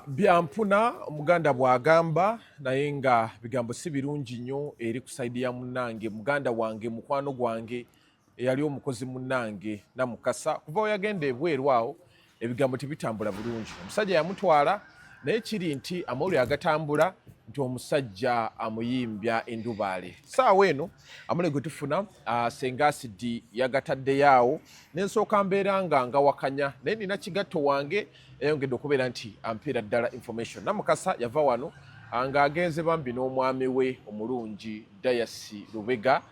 Byampuna omuganda bw'agamba naye nga bigambo si birungi nnyo eri ku sayidi ya munnange muganda wange mukwano gwange eyali omukozi munnange Namukasa kuva we yagenda ebweru awo ebigambo tebitambula bulungi. Omusajja yamutwala naye kiri nti amawulire agatambula nti omusajja amuyimbya endubaale. Saawa eno amawulire gwe tufuna Senga Asidi yagataddeyo awo ne nsooka mbeera nga ngawakanya naye nina kigatto wange eyongedde okubeera nti ampeera ddala information. Namukasa yava wano ng'agenze Bambi n'omwami we omulungi Dayasi Lubega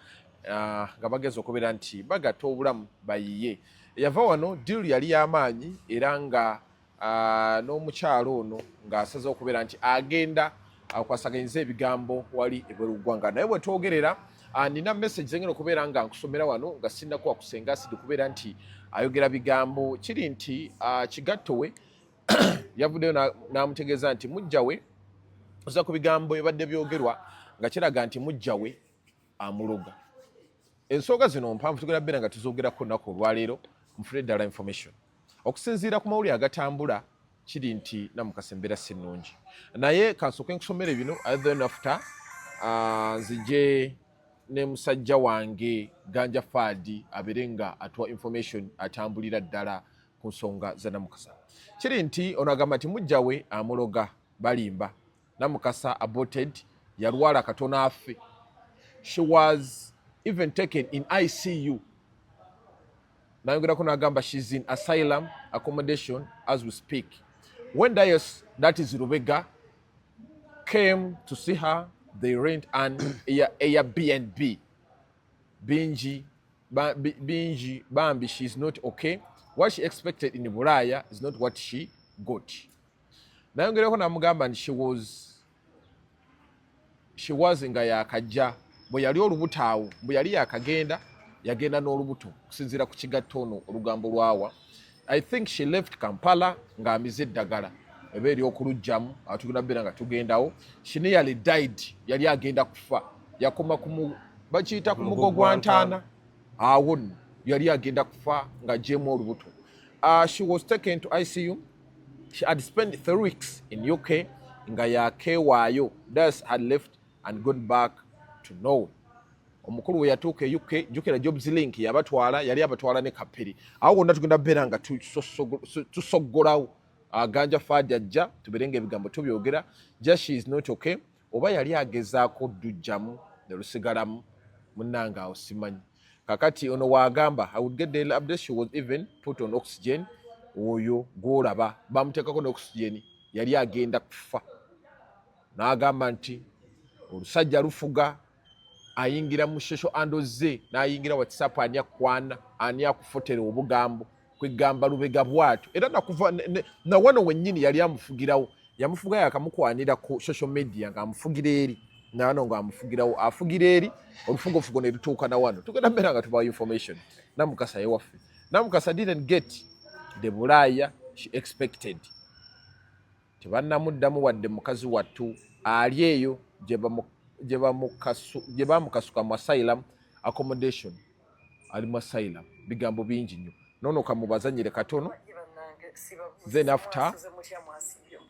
nga bagenze okubeera nti bagatta obulamu bayiye. Yava wano deal yali y'amaanyi era nga n'omukyalo ono ng'asazeewo okubeera nti agenda akwasaganyiza ebigambo wali ebweru ggwanga. Naye bwe twogerera nina message zengera okubeera nga nkusomera wano nga sinnakuwa ku Senga Asidi okubeera nti ayogera bigambo kiri nti kigatto we yavuddeyo n'amutegeeza nti mujja we oza ku bigambo ebadde byogerwa nga kiraga nti mujja we amuloga. Ensonga zino mpanvu tugenda bbeera nga tuzoogerako olunaku olwaleero mufune ddala information. Okusinziira ku mawulire agatambula kiri nti Namukasa embeera si nnungi. Naye kansooke nkusomere bino then after nzije ne musajja wange Ganja Fadi abeere nga atuwa information atambulira ddala ku nsonga za Namukasa. Kiri nti ono agamba nti mujja we amuloga balimba. Namukasa aborted yalwala katono afe. She was even taken in ICU. Nayongerako n'agamba she's in asylum accommodation as we speak. When Dayas, that is Lubega, came to see her, they rent an Airbnb. Bambi, she's not okay. What she expected in Bulaaya is not what she got. Nayongerako n'amugamba nti she was nga yakajja bwe yali olubuto awo bwe yali yakagenda yagenda n'olubuto kusinziira ku kigatto ono olugambo lwawa. I think she left Kampala ng'amize eddagala eba eri okulugjamu atugenda bbeera nga tugendawo. She nearly died, yali agenda kufa yakoma bakiyita ku mugo gwa ntaana awo nno yali agenda kufa nga gyemu olubuto. She was taken to ICU. She had spent 3 weeks in UK nga yakeewaayo. Thus had left and gone back to Norway. Omukulu we yatuuka e UK jukira Jobs Link yabatwala yali abatwala ne kaperi awo gonna tugenda bbeera nga tusoggolawo Ganja Fadi ajja tuberenga ebigambo tubyogera. Just she is not okay oba yali agezaako dujjamu ne lusigalamu munnanga awo simanyi. Kakati ono wagamba I would get the update. She was even put on oxygen. Oyo gwolaba bamuteekako ne oxygen yali agenda kufa. N'agamba nti olusajja lufuga ayingira mu social handles ze n'ayingira WhatsApp ani akwana ani akufotera obugambo kwegamba Lubega bwatu era nakuva na wano wennyini yali amufugirawo yamufuga yakamukwanira ku social media ng'amufugira eri nano ng'amufugirawo afugira eri olufugofugo ne lutuuka na wano tugenda mbeera nga tubawa information. Namukasa yewaffe. Namukasa didn't get the Bulaaya she expected. Tebannamuddamu wadde mukazi wattu ali eyo gye bamukasuka mu asylum accommodation ali mu asylum. Bigambo bingi nnyo nono kamubazanyire katono then after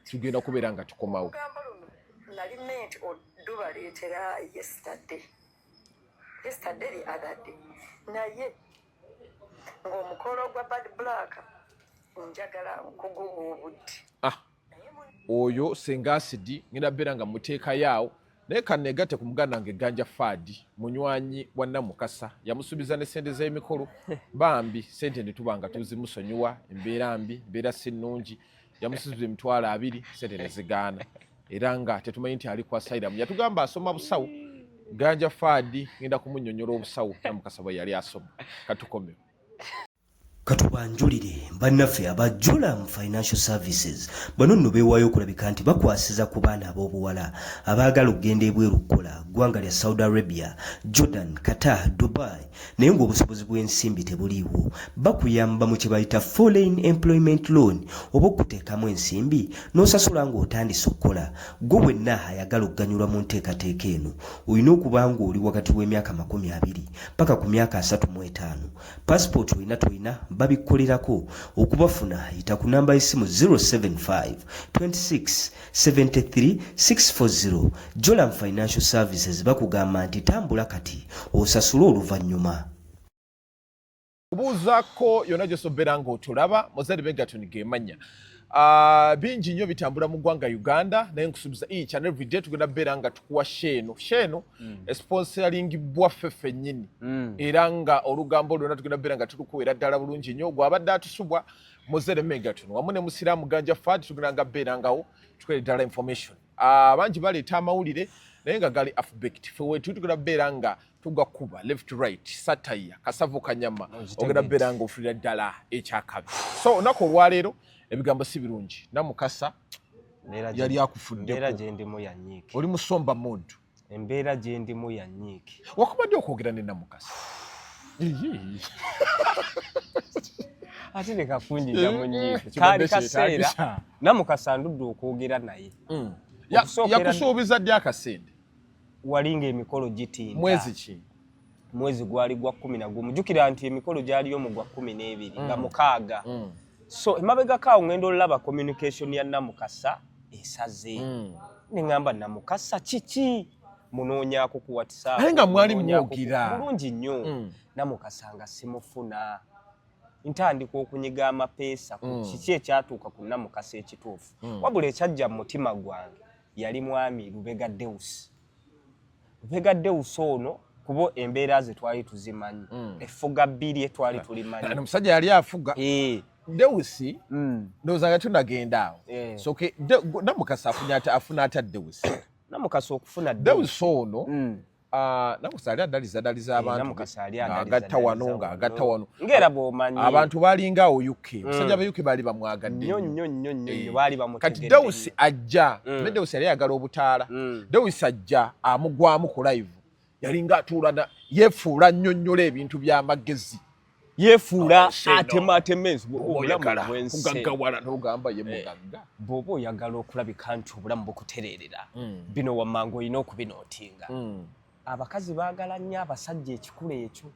tugenda kubeera nga tukomawo. Yesterday the other day naye ng'omukolo gwa bad black njagala okuguwa obudde. Oyo Senga Asidi ngenda bbeera nga muteeka yaawo naye kanneegatte ku muganda wange Ganja Fadi munywanyi wa Namukasa yamusuubiza ne ssente z'emikolo Bambi ssente ne tuba nga tuzimusonyiwa embeera mbi mbeera si nnungi yamusuubiza emitwalo 2 ssente ne zigaana era nga tetumanyi nti ali ku asylum. Yatugamba asoma busawo. Ganja Fadi ngenda kumunnyonnyola obusawo Namukasa bwe yali asoma. Katukomewo. Katubanjulire bannaffe aba Zola Financial Services bano nno beewaayo okulabika nti bakwasiza ku baana ab'obuwala abaagala okugenda ebweru kukola ggwanga lya Saudi Arabia, Jordan, Qatar, Dubai naye ng'obusobozi bw'ensimbi tebuliiwo. Bakuyamba mu kye bayita Foreign Employment Loan oba okuteekamu ensimbi n'osasula ng'otandise okukola. Gwe wenna ayagala okuganyulwa mu nteekateeka eno olina okuba ng'oli wakati w'emyaka 20 paka ku myaka 35. Passport olina toyina babikolerako. Okubafuna yita ku namba y'essimu 075 26 73 640. Zola Financial Services bakugamba nti tambula kati osasule oluvannyuma. Kubuuzaako yonna gy'osobera ng'otulaba Mozari Megaton gemanya. Bingi nnyo bitambula mu ggwanga Uganda naye nkusuubiza each and every day tugenda beera nga tukuwa sheeno sponsoringibwa ffe ffennyini era nga olugambo lwonna tugenda beera nga tulukuweera ddala bulungi nnyo gw'abadde atusubwa Mozari Megaton wamu ne Musiraamu Ganja Fad tugenda nga beera ngawo tukuweera ddala information. Bangi baleeta amawulire naye nga gali alphabet ffe wetu tugenda beera nga tugakuba left right sataya kasavu kanyama ogenda beera nga ofunira ddala ekyakabi. So olunaku olwaleero ebigambo si birungi. Namukasa yali akufuddeko. Embeera gye ndimu ya nyiike. Oli musomba muntu. Embeera gye ndimu ya nyiike. Wakubadde okwogera ne Namukasa. Ate ne kafunyiga mu nyiike. Kaali kaseera Namukasa ndudde okwogera naye. Yakusuubiza ddi akasente? Walinga emikolo gitinda. Mwezi ki? Mwezi gwali gwa 11. Jjukira nti emikolo gyaliyo mu gwa 12 nga mukaaga. So emabega kaawo ngendo olaba communication ya Namukasa esaze. Nengamba Namukasa kiki munoonyaako ku WhatsApp. Naye nga mwali mwogira. Bulungi nnyo. Namukasa nga simufuna. Ntandika okunyiga amapeesa ku kiki ekyatuuka ku Namukasa ekituufu. Wabula ekyajja mu mutima gwange yali mwami Lubega Deus. Lubega Deus ono kubo embeera ze twali tuzimanyi. Effuga bbiri etwali tulimanyi. Omusajja yali afuga. Deusi ndowooza nga tunagenda awo. So ke Namukasa afuna ata Deusi. Namukasa okufuna Deusi ono Namukasa ali adaliza abantu agatta wano ng'agatta wano ng'era bw'omanyi abantu baalinga awo UK musajja aba UK baali bamwagadde nnyo baali bamutegedde. kati Deusi ajja ne Deusi yali ayagala obutaala. Deusi ajja amugwamu ku live yalinga atuula yeefuula nnyonnyola ebintu by'amagezi yeefuula atematemensi kugaggawala n'ogamba ye mugagga. bw'oba oyagala okulabika nti obulamu bukutereerera bino wammanga olina okubinootinga. Abakazi baagala nnyo abasajja ekikulu ekyo.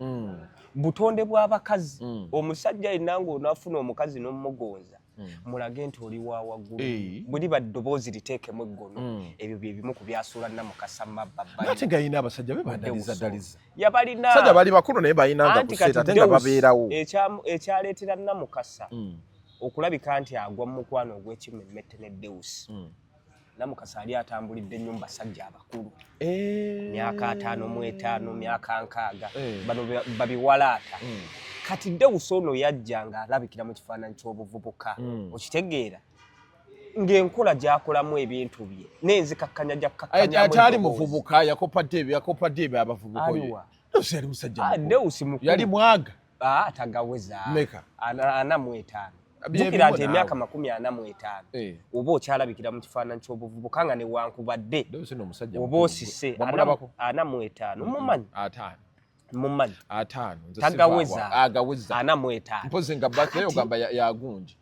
Butonde bw'abakazi omusajja yenna ng'onaafuna omukazi n'omugonza mulage nti oli wa waggulu buli baddoboozi liteekemu eggono. Ebyo bye bimu ku byasuula Namukasa mabbabba. Ate gayina abasajja be badaliza yabalina abasajja bali bakulu naye bayinanga kuseeta ate nga babeerawo. Ekyaleetera Namukasa okulabika nti agwa mu mukwano ogw'ekimmemmette ne Deusi. Namukasa ali atambulidde nnyo mu basajja abakulu. Myaka 55, myaka 60 bano babiwalaata. Kati Deusi ono yajja nga alabikira mu kifaananyi ky'obuvubuka. Okitegeera ng'enkola gy'akolamu ebintu bye n'enzikakkanya gy'akkakkanya atali muvubuka yakopadde ebyo abavubuka oyo. Deusi yali musajja Deusi mukulu yali mwaga tagaweza meka 45. Jukira nti emyaka 45 oba okyalabikira mu kifaananyi ky'obuvubuka nga newankubadde oba osise 45 mumanyi 5 tagaweza 45 mpozi nga birthday ogamba yagunji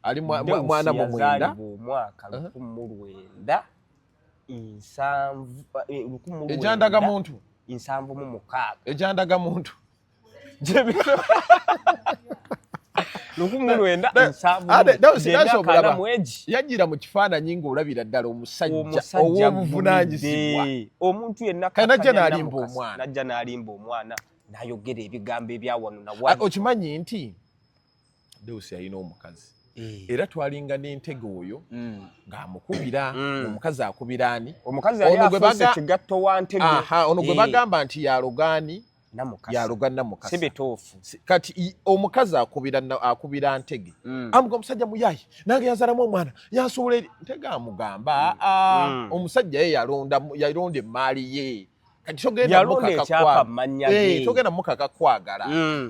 ali mwana mu mwenda mwaka 1907 ejandaga muntu 76 ejandaga muntu yajjira mu kifaananyi ng'olabira ddala omusajja ow'obuvunaanyizibwa. Omuntu yenna najja n'alimba omwana n'ayogera ebigambo ebyawano nawali. Okimanyi nti Deusi yalina omukazi era twalinga n'entego oyo ng'amukubira. Omukazi akubira ani? Omukazi yali afuuse kigatto wa ntege. Ono gwe bagamba nti yalogaani yaloga Namukasa. Sibituufu. Kati omukazi akubira Ntege. Amuga omusajja muyayi nange yazalamu omwana yansuula eri Ntege amugamba omusajja ye yalonda emmaali ye. Kati togenda mukaka kwagala.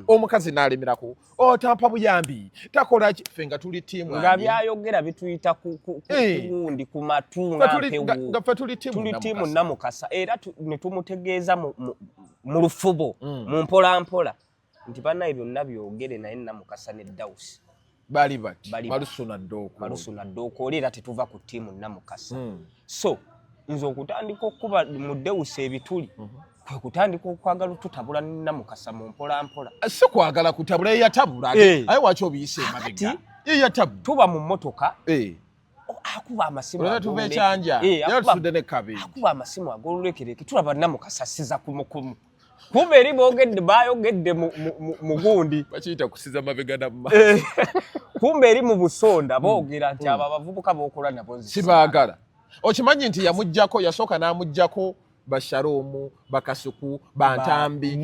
Omukazi n'alemerako otampa buyambi takola ki ffe nga tuli ttiimu nga byayogera bituyita kugundi ku matu nga ffe tuli ttiimu Namukasa era ne tumutegeeza mu lufubo mu mpolampola nti bannaye byonna byogere naye Namukasa ne Deusi bali bati malusu na ddooko oli era tetuva ku ttiimu Namukasa. So nze okutandika okuba mu Deusi ebituli kwe kutandika okwagala tutabula Namukasa mu mpola mpola. Si kwagala kutabula yatabula aye wacho obiyise mabega. Yatabula tuba mu mmotoka akuba amasimu tuve chanja yatude ne kabe akuba amasimu agolulekereke tulaba Namukasa siza kumukumu kumbe eri bogedde bayogedde mu gundi bakiyita kusiza mabega namma kumbe eri mu busonda boogera nti aba bavubuka bokola nabo sibagala okimanyi nti yamujjako yasooka n'amujjako Basharomu Bakasuku Bantambi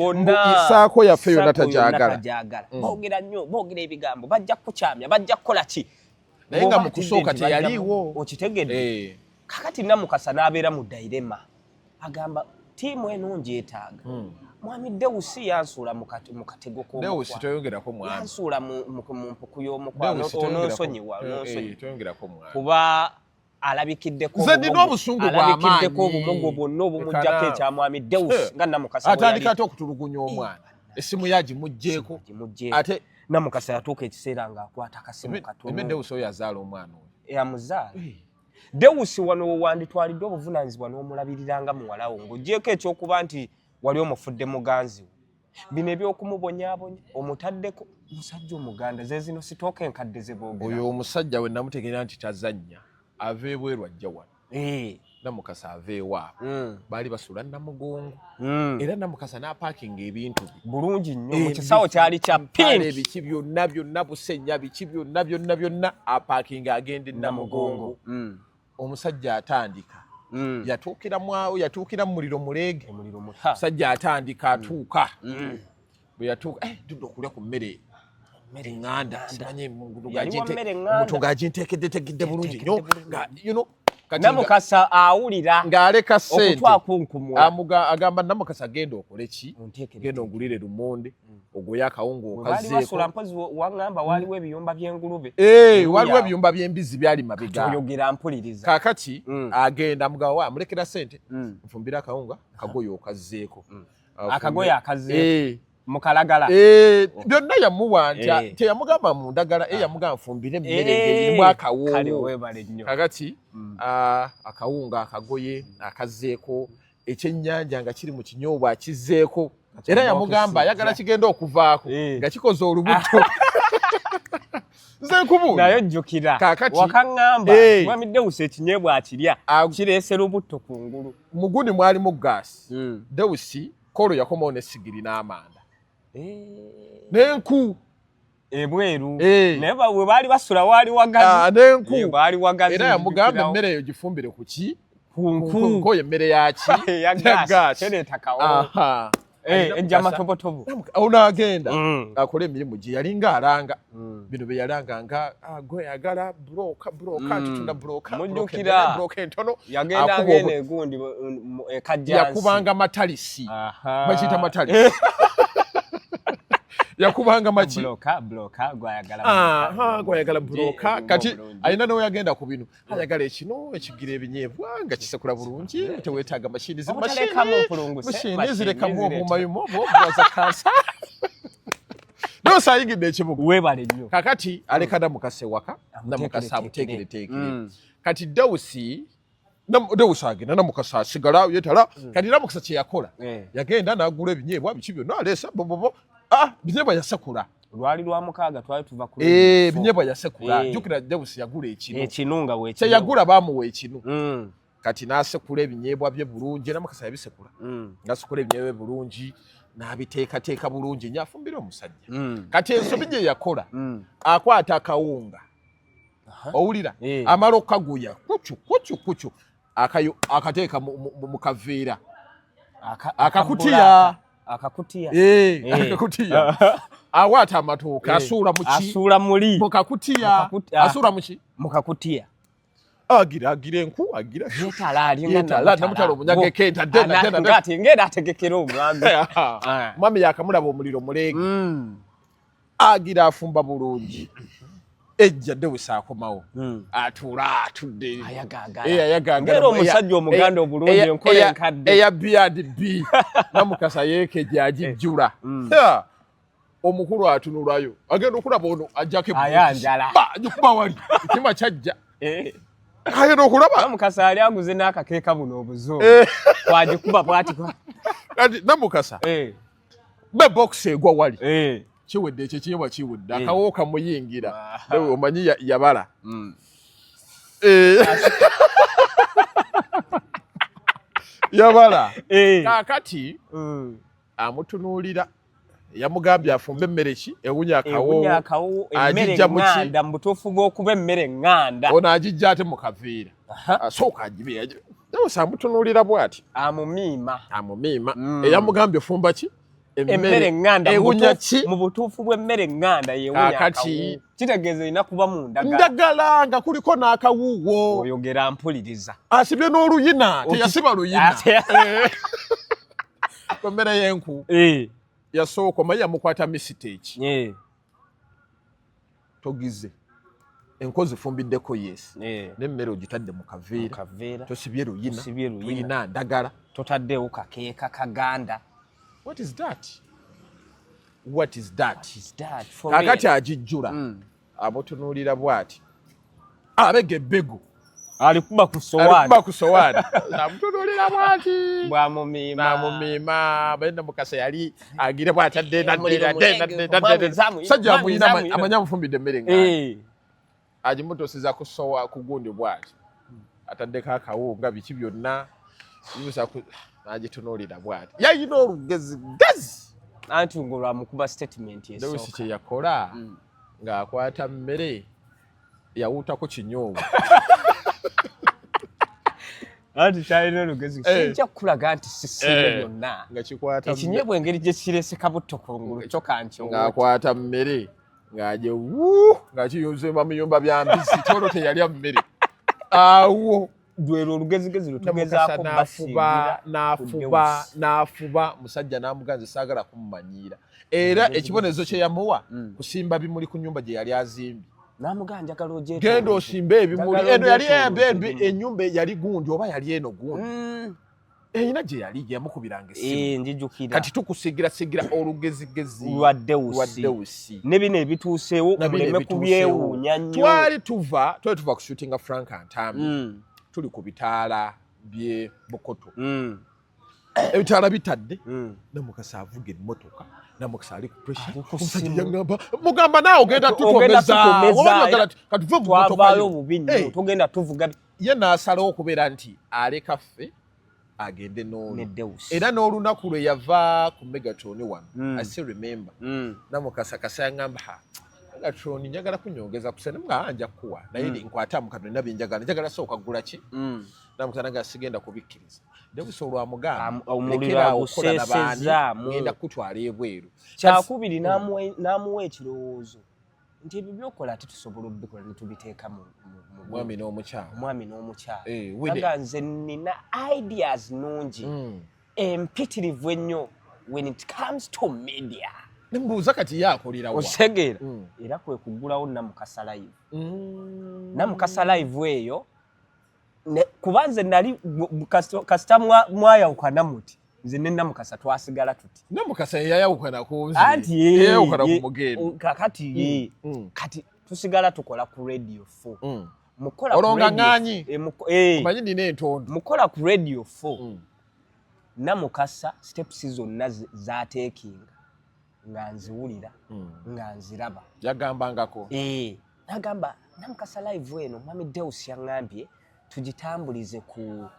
isaako yaffe yonna tajagala boogera nnyo boogera ebigambo bajja kukyamya bajja kukola ki naye nga mu kusooka teyaliiwo okitegedde kakati Namukasa n'abeera mu dairema agamba tiimu eno njeetaaga mwami Deusi yansuula mu katego ko Deusi toyongerako mwami yansuula mu mpuku y'omukwano ononsonyiwa toyongerako mwami kuba alabikiddeko obumogo bwonna obumujjako ekya mwami Deusi nga Namukasa atandika ate okutulugunya omwana essimu yagimugjeeko ate Namukasa yatuuka ekiseera ng'akwata akasimu katono Deusi oyo yazaala omwana oyo yamuzaala Deusi wano wanditwalidde obuvunaanyizibwa n'omulabiriranga muwalawo ng'oggyeko ekyokuba nti wali omufudde muganzi we bino ebyokumubonyaabonya omutaddeko musajja omuganda ze zino sitooka enkadde ze boogera oyo omusajja we namutegeera nti tazannya ava ebweru ajja wano Namukasa ava ewaabwe baali basuula Namugongo era Namukasa n'apaakinga ebintu bulungi nnyo mu kisawo kyali kya pinki ebiki byonna busenya biki byonna apaakinga agende Namugongo omusajja atandika yatuukira mu muliro muleege omusajja atandika atuuka bwe yatuuka tudde okulya ku mmere eŋŋanda simanyi omuntu ng'aginteekeddetegedde bulungi nnyo Namukasa awulira ng'aleka ssente okutwakunkumula agamba Namukasa genda okole ki genda ogulire lumonde ogoye akawunga okazeeko mpozi waŋŋamba waliwo ebiyumba by'engulube waliwo ebiyumba by'embizi byali mabega oyogera mpuliriza kaakati agenda mugabo amulekera ssente nfumbira akawunga kagoye okazeeko akagoye akazeeko mukalagala byonna yamuwa nti teyamugamba mu ndagala yamugamba nfumbire emmere ng'erimu akawunga kakati akawunga akagoye akazeeko ekyennyanja nga kiri mu kinyoobwa akizeeko era yamugamba ayagala kigenda okuvaako nga kikoze olubuto nze nkubuulira naye jjukira wakaŋŋamba mwami Deusi ekinyeebwa akirya kireese lubuto ku ngulu mu gundi mwalimu gaasi Deusi kolo yakomawo n'essigiri n'amanda n'enku ebweru naye we baali basula waali wagazi n'enku baali wagazi era yamugamba emmere eyo gifumbire ku ki kunko emmere yaki ya gaasi kireeta kawo ejja matobotobo onaagenda akola emirimu gye yali ng'alanga bino bye yalanga nga gweyagala buloka tutunda buloka entono yagenda ng'eno egundi ekajjansi yakubanga matalisi bakiyita matalisi yakubanga maki bloka gwayagala bloka kati alina nawe yagenda ku bino ayagala ekino ekigira ebinyeebwa nga kisekula bulungi teweetaaga mashini zirekamu obumayumu obwaza kansa nosayingidde ekibuga webale nnyo kakati aleka Namukasa ewaka Namukasa amuteekereteekere kati Deusi agenda Namukasa asigala yetala kati Namukasa kye yakola yagenda n'agula ebinyeebwa biki byonna aleesa bobobo binyeebwa yasekula lwali lwa mukaaga twali tuva ku binyeebwa yasekula jjukira Deusi yagula ekinu nga kye yagula baamuwa ekinu kati n'asekula ebinyeebwa bye bulungi Namukasa yabisekula n'asekula ebinyeebwa bye bulungi n'abiteekateeka bulungi nnyo afumbira omusajja kati ensobi gye yakola akwata akawunga owulira amala okaguya kucu akateeka mu kaveera akakutiya awaata amatooke asuula muli mukakutiya asuula muki mukakutiya agira enku agira yetala namutala omunyaga ekenta ate ngenda ategekera omwami mwami yakamulaba omuliro muleege agira afumba bulungi ejja Deusi akomawo atuula atudde ayagaagala omusajja omuganda obulungi enkola enkadde eya B&B Namukasa yeekejja agijjula omukulu atunulayo agenda okulaba ono ajjako ayanjala agikuba wali ekima kyajja agenda okulaba Namukasa ali aguze n'akakeeka buno obuzo twagikuba bwati kati Namukasa be box egwa wali kiwedde ekyo kinywa kiwudde akawo kamuyingira ewe omanyi yabala yabala kakati amutunuulira yamugambye afumbe emmere ki ewunya akawo emmere nganda mu butuufu bw'okuba emmere nganda ono agijja ate mu kaveera asooka agibe yawusa amutunuulira bw'ati amumiima eyamugambye fumba ki emmere nganda ewunya ki mu butuufu bw'emmere nganda yewunya akawo kitegeeza erina kuba mu ndagala nga kuliko n'akawuuwo oyogera mpuliriza asibye n'oluyina teyasiba luyina ku mmere y'enku yasooka omanyi yamukwata mistake togize enkozi fumbiddeko yes n'emmere ogitadde mu kaveera tosibye luyina tuyina ndagala totaddewo kakeeka kaganda what is that kakati agijjula amutunuulira bw'ati abega ebbego alikuba ku sowaani amutunuulira bw'ati bwamumiima bali Namukasa yali agire bw'atadde sajja amuyina amanya amufumbidde emmere nganda agimutosiza ku gundi bw'ati ataddeko akawo nga biki byonna agitunuulira bw'ati yayina olugezigezi anti ngo lwamukuba statement Dewusi kye yakola ng'akwata mmere yawuutako kinyoobo anti kyalina olugezi kijja kukulaga nti sisiime byonna ekinyebwa engeri gye kirese kabutto kungulu kyo kanti ng'akwata mmere ng'aje ng'akiyunzema mu biyumba bya mbisi kyolo teyalya mmere awo dwero olugezigezi lutugezaako n'afuba musajja n'amuganza saagala kumumanyiira era ekibonezo kye yamuwa kusimba bimuli ku nnyumba gye yali azimbye n'amuganja galooje genda osimbe ebimuli eno yali ennyumba yali gundi oba yali eno gundi eyina gye yali gye yamukubiranga essimu njijukira kati tukusigira olugezigezi lwa Dewusi ne bino ebituuseewo muleme kubyewuunya nnyo twali tuva ku shootinga Frank Antambi tuli ku bitaala bye Bukoto ebitaala bitadde Namukasa avuga emmotoka Namukasa ali ku pressure omusajja yagamba mugamba naawe ogenda tutomeza katuve mu mmotoka yo tugenda tuvuga ye n'asalawo okubeera nti aleka ffe agende era n'olunaku lwe yava ku Megatron wano I still remember Namukasa kasa yagamba Megatron njagala kunyongeza kusene mga anja kuwa naye nkwata mu kano nabye njagala sooka gula ki Namukasa naga sigenda kubikkiriza Dewusi olwamugamba omuliro aguseseza ngenda kutwala ebweru kyakubiri n'amuwa ekirowoozo nti ebyo byokola ate tusobola obikola ne tubiteeka mu mwami n'omukyala aga nze nina ideas nungi empitirivu ennyo when it comes to media nembuuza kati yakolerawa osegeera era kwe kugulawo Namukasa live Namukasa live eyo kuba nze nali kasita mwayawukana muti nze ne Namukasa twasigala tuti Namukasa yayawukana ku nze anti yayawukana ku mugendo kakati kati tusigala tukola ku radio 4 mukola olonga nganyi omanyi nina entondo mukola ku radio 4 Namukasa steps zonna zaateekinga nga nziwulira nga nziraba yagambangako nagamba Namukasa live eno mwami Dewusi yaŋŋambye tugitambulize ku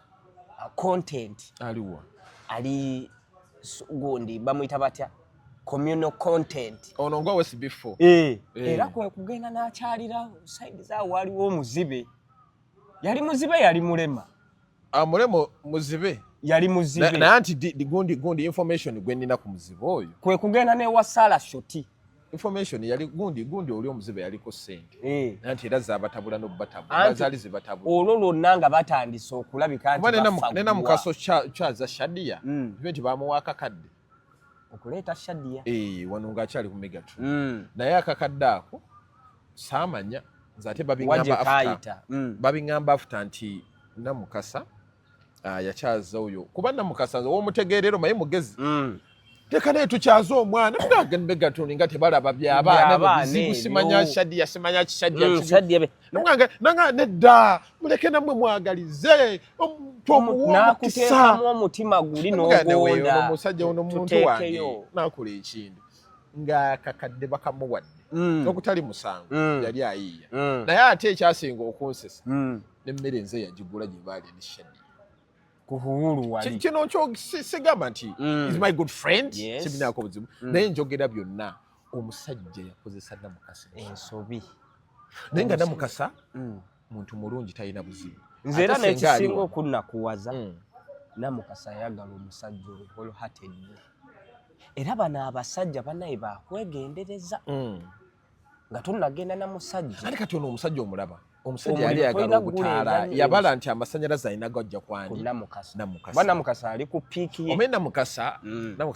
content aliwa ali gundi bamuyita batya communal content ono ngwa wesi before era kwe kugenda n'akyalira side zaawo waliwo omuzibe yali mulema amulemo muzibe yali muzibe naye anti gundi information gwe nnina ku muzibe oyo kwe kugenda n'ewa Saala shoti information yali gundi oli omuzibe yaliko ssente anti era zabatabula n'obubatabula zaali zibatabula olwo lwonna nga batandise okulabika nti ne Namukaso kyaza Shadia nti bamuwa akakadde okuleeta Shadia wano ng'akyali ku Megatron naye akakadde ako saamanya nze ate babiŋŋamba after nti Namukasa yakyaza oyo kuba Namukasa w'omutegeerero maye mugezi teka naye tukyaza omwana mugagende gatoni nga tebalaba by'abaana bizibu simanya shadiya simanya kishadiya nanga nedda muleke namwe mwagalize nakuteekamu omutima guli n'ogonda omusajja ono muntu wange nakola ekintu ng'akakadde bakamuwadde n'okutali musango yali ayiiya naye ate ekyasinga okunsesa n'emmere nze yagigula gye baali ne shadiya kuhulu wali kino kyo sigamba nti is my good friend sibinaako buzibu naye njogera byonna omusajja yakozesa Namukasa ensobi naye nga Namukasa muntu mulungi talina buzibu nze era n'ekisinga okunnakuwaza Namukasa ayagala omusajja whole hearted era bano abasajja bannaye bakwegendereza nga tonnagenda na musajja ate kati ono omusajja omulaba omusajja yali ayagala okutaala yabala nti amasanyalaze alina gajja kwani Namukasa ali ku piiki ye omene Namukasa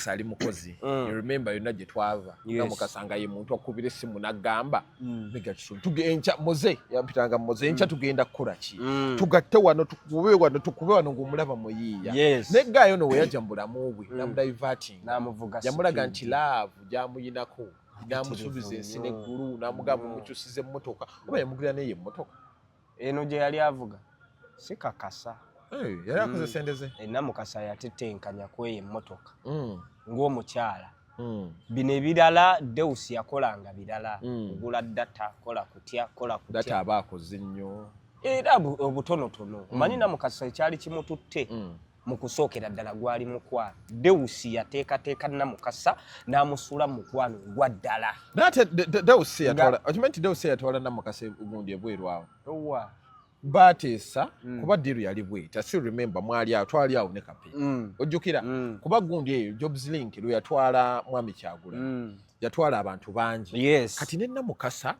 ali mukozi you remember yonna gye twava Namukasa nga ye muntu akubira essimu n'agamba tugenca moze yampitanga moze enca tugenda kukola ki tugatte wano tukube wano ng'omulaba muyiiya neggaayo no we yajja mu bulamu bwe namudiverting yamulaga nti laavu gyamuyinako namusuubiza ensi n'eggulu namugamba mukyusiza emmotoka oba yamugulira naye emmotoka eno gye yali avuga si kakasa yali akozesa endeze Namukasa yatetenkanya kweyo emmotoka ng'omukyala bino ebirala Deusi yakolanga birala kugula data kola kutya data aba akoze nnyo era obutonotono omanyi Namukasa ekyali kimututte mu kusookera ddala gwali mukwano Deusi yateekateeka Namukasa n'amusuula mu mukwano gwa ddala nate Deusi yatwala okimanyi Deusi yatwala Namukasa gundi ebweru awo bateesa kuba diru yali bweta si remember mwali awo twali awo ne kape ojjukira kuba gundi eyo Jobs Link lwe yatwala mwami Kyagula yatwala abantu bangi kati ne Namukasa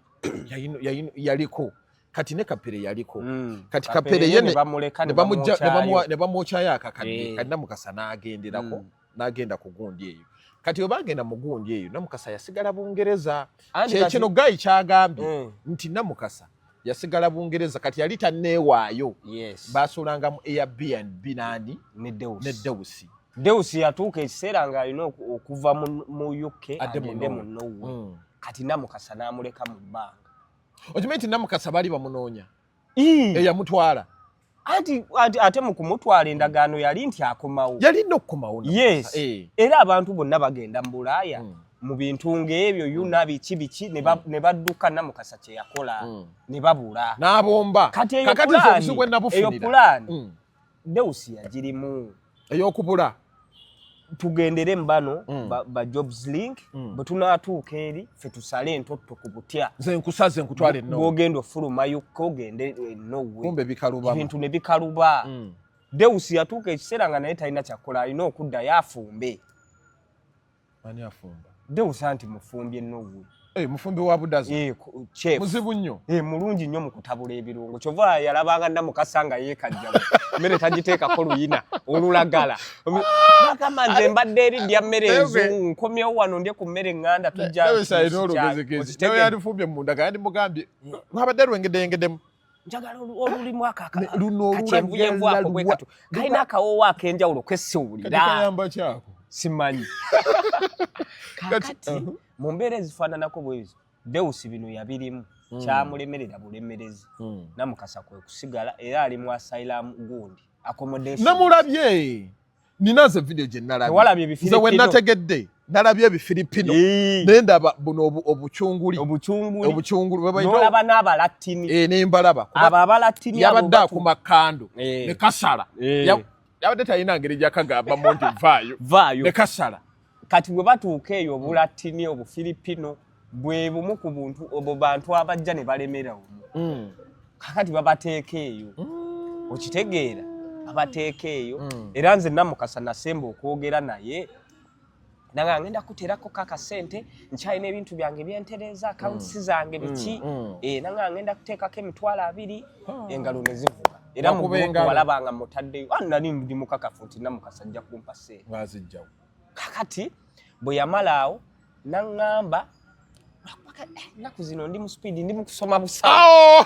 yaliko kati ne kapere yaliko kati kapere ye ne bamwochayo akakadde kati Namukasa n'agenderako n'agenda ku gundi eyo kati obagenda mu gundi eyo Namukasa yasigala Bungereza kino gayi kyagambye nti Namukasa yasigala Bungereza kati yali tanneewaayo basuulanga mu Airbnb nani ne Deusi yatuuka ekiseera ng'alina okuva mu UK agende mu Norway kati Namukasa n'amuleka mu bbanga okimanyi nti Namukasa baali bamunoonya eyamutwala ate mu kumutwala endagaano yali nti akomawo yalina okukomawo era abantu bonna bagenda mu Bulaaya mu bintu ng'ebyo yuna biki ne badduka Namukasa kye yakola ne babula n'abomba kakati eyo pulaani Deusi yagirimu ey'okubula tugendere mbano ba Jobs Link bwe tunaatuuka eri ffe tusale entotto ku butya nze nkusaze nkutwale enno bw'ogenda ofuluma yuko ogende ennowe kumbe bikaluba ebintu ne bikaluba Deusi yatuuka ekiseera nga naye talina kyakola alina okudda yafumbe ani afumba Deusi anti mufumbye ennowe mufumbi wa budazo chef muzibu nnyo mulungi nnyo mu kutabula ebirungo kyova yalabanga Namukasa nga yeekajja mmere tagiteekako luyina olulagala nakama nze mbadde eridya mmere ezungu nkomyewo wano ndye ku mmere nganda tujjaewe yalifumbye munda kandi mugambye lwabadde lwengedeyengedemu njagala olulimu akakyenvuyenvuako bwe katu kalina akawoowo ak'enjawulo kwesiwulira kayamba kyako simanyi kakati mu mbeera ezifaananako bwezo Deusi bino yabirimu kyamulemerera bulemerezi Namukasa kwe kusigala era ali mu asylum gundi accommodation namulabye ninaze video gye nalabye nze we nategedde nalabye ebifiripino nendaba buno obucunguli nolaba n'abalatini nembalaba abo abalatini yabadde akumakando ne kasala yabadde talina ngeri gyakagamba monti vaayo ne kasala kati bwe batuuka eyo obulatini obufiripino bwe bumu ku buntu obwo bantu abajja ne balemera omu kakati babateeka eyo okitegeera babateeka eyo era nze Namukasa nasemba okwogera naye nanga ngenda kuteerako kakasente nkyalina ebintu byange byentereza akawunti zange biki nanga ngenda kuteekako emitwalo 2 engalo ne zivuga era mu bwengo walabanga mutaddeyo nali ndi mukakafu nti Namukasa ajja kumpa sente wazijjawo kakati bwe yamalawo naŋŋamba ennaku zino ndi mu speed ndi mu kusoma busawo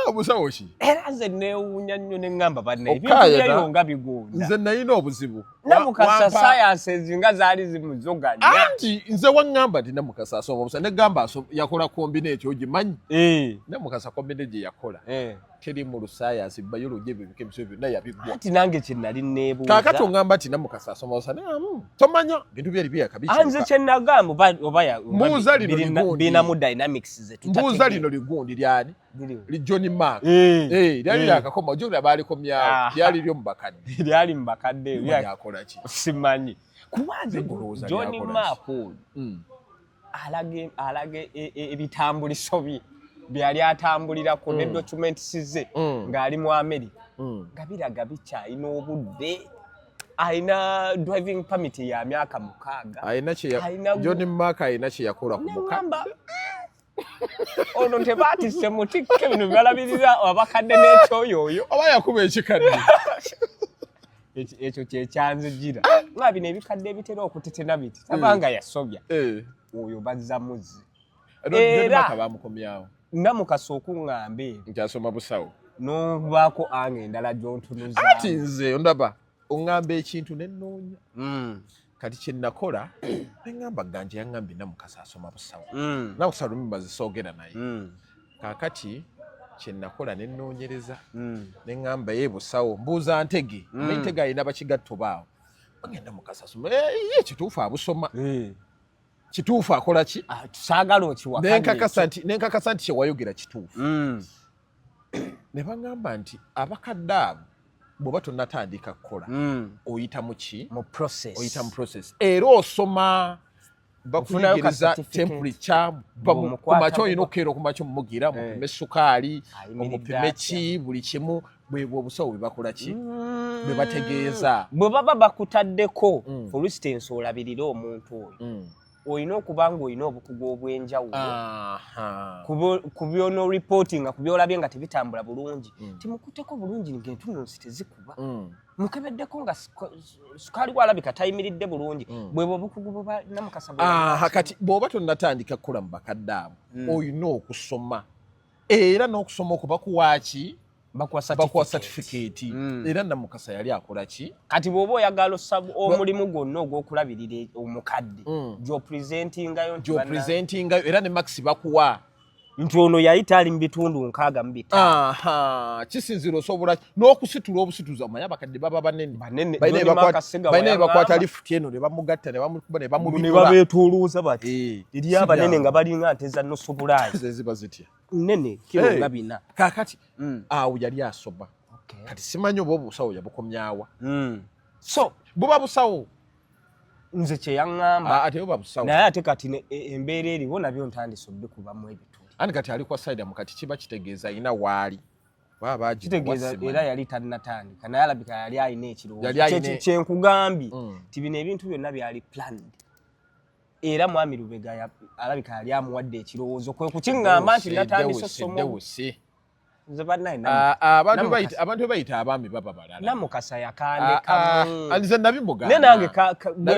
obusawo ki era nze neewuunya nnyo ne ŋŋamba banne ebintu byayo nga bigonda nze nalina obuzibu Namukasa sciences nga zaali zimuzoganya anti nze waŋŋamba nti Namukasa asoma obusa ne gamba yakola kombine ekyo ogimanyi Namukasa kombine gye yakola teri mu lusayansi biology ebyo bikemiso byonna yabiggwa anti nange kye nali neebuuza kaakati oŋŋamba nti Namukasa asoma obusa tomanya bintu byali byakabi anze kye nagamba oba mbuuza lino ligundi binamu dynamics ze mbuuza lino ligundi lyani li John Mark lyali lyakakoma ojo laba alikomyawo lyali lyo mu bakadde lyali mu bakadde yakola ki simanyi kubanze John Mark alage ebitambuliso bye byali atambulirako ne documents ze ng'ali mu America nga biraga bikyalina obudde alina driving permit ya myaka 6 John Mark alina kye yakola ku mukadde ono tebaatisse mutikke bino byalabirira abakadde n'ekyoyoyo oba yakuba ekikadde ekyo kyekyanzigira nga bino ebikadde ebitera okutetena biti tabanga yasobya oyo bazza muzzi era bamukomyawo Namukasa okuŋŋambe nkyasoma busawo n'ovaako ange endala gy'ontunuza ati nze ondaba oŋŋamba ekintu nennoonya kati kye nakola neŋŋamba ganje yaŋŋambye Namukasa asoma busawo Namukasa lumu bazisoogera naye kaakati kye nakola nennoonyereza neŋŋamba ye busawo mbuuza Ntege Ntege alina bakigatto baawo bagenda Namukasa asoma ye kituufu abusoma kituufu akola ki tusaagala okiwakane nenkakasa nti kyewayogera kituufu ne baŋŋamba nti abakadde abo bw'oba tonnatandika kukola oyita mu ki oyita mu process era osoma bakuyigiriza temperature ku makya olina okukeera ku makya omumugira mupime sukaali omupime ki buli kimu bwebwe obusawo bwe bakola ki bwe bategeeza bwe baba bakutaddeko for instance olabirira omuntu oyo olina okuba ng'olina obukugu obw'enjawulo ku byono reporting ku byolabye nga tebitambula bulungi timukutteko bulungi ng'entunnunsi tezikuba mukebeddeko nga sukaali bwalabika tayimiridde bulungi bwebwe obukugu bwe Namukasa kati bw'oba tonnatandika kukola mu bakadde abo olina okusoma era n'okusoma okuba kuwaaki bakuwa certificate era Namukasa yali akola ki kati bw'oba oyagala omulimu gwonna ogw'okulabirira omukadde gy'opresentingayo era ne maxi bakuwa nti ono yayita ali mu bitundu 65 kisinzira osobola n'okusitula obusituza omanyi abakadde baba banene balina bakwata lifuti eno ne bamugatta ne bamukuba ne bamubikula ne babeetoolooza bati eri abanene nga balinga nteza nusu Bulaaya ziba zitya nene kilo nga 4 kaakati awo yali asoma kati simanyi oba obusawo yabukomyawa so buba busawo nze kye yaŋŋamba ate buba busawo naye ate kati embeera eriwo nabyo ntandise obikubamu ebitu ani kati ali kwa side mukati kiba kitegeeza ayina waali baba kitegeeza era yali tannatandika naye alabika yali ayina ekirowoozo kyenkugambye ti bino ebintu byonna byali planned era mwami Lubega alabika yali amuwadde ekirowoozo kwe kukiŋŋamba nti natandise somo nze bannaye abantu bayita abaami baba balala Namukasa yakandekamu nze nabimugana ne nange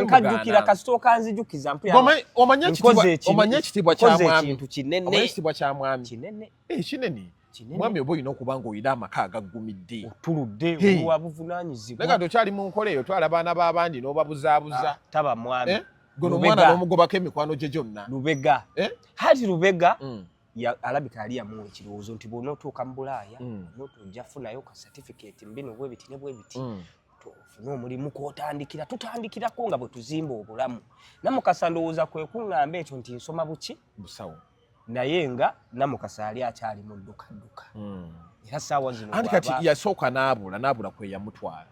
nkajjukira kasito kanzijukiza omanye ekitibwa kya mwami kinene mwami oba olina okuba nga olina amaka agaggumidde otuludde wabuvunaanyizibwa naye nga tokyali mu nkola eyo twala abaana b'abandi n'obabuzaabuza taba mwami gono omwana n'omugobako emikwano gye gyonna Lubega hati Lubega alabika yali yamuwa ekirowoozo nti bw'onootuuka mu Bulaaya n'otojja funayo ka certificate mbino bwe biti ne bwe biti tofune omulimu kw'otandikira tutandikirako nga bwe tuzimba obulamu Namukasa ndowooza kwe kuŋŋamba ekyo nti nsoma buki busawo naye nga Namukasa yali akyali mu ddukadduka era saawa zino anti kati yasooka n'abula kwe yamutwala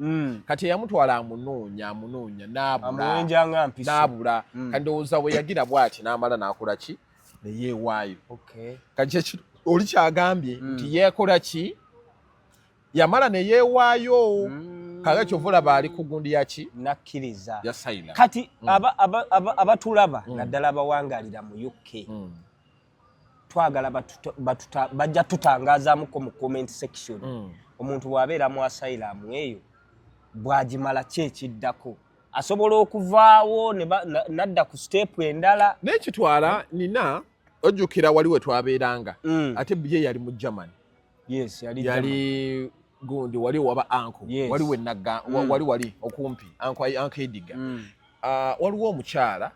kati eyamutwala amunoonya n'abula kati ndowooza bwe yagira bw'ati n'amala n'akola ki neyeewaayo kati oli kyagambye nti yeekola ki yamala neyeewaayo kaga kyovulaba ali ku gundi yaki nakkiriza ya Saala kati abatulaba naddala abawangalira mu UK twagala bajja tutangazaamuko mu comment section omuntu bw'abeera mu asylum eyo bw'agimala ki ekiddako asobola okuvaawo nadda ku step endala n'ekitwala nina ojjukira waliwe twabeeranga ate ye yali mu Germany Yes, yali gundi wali waba anko Yes. wali wenaga wali okumpi anko Ediga waliwo omukyala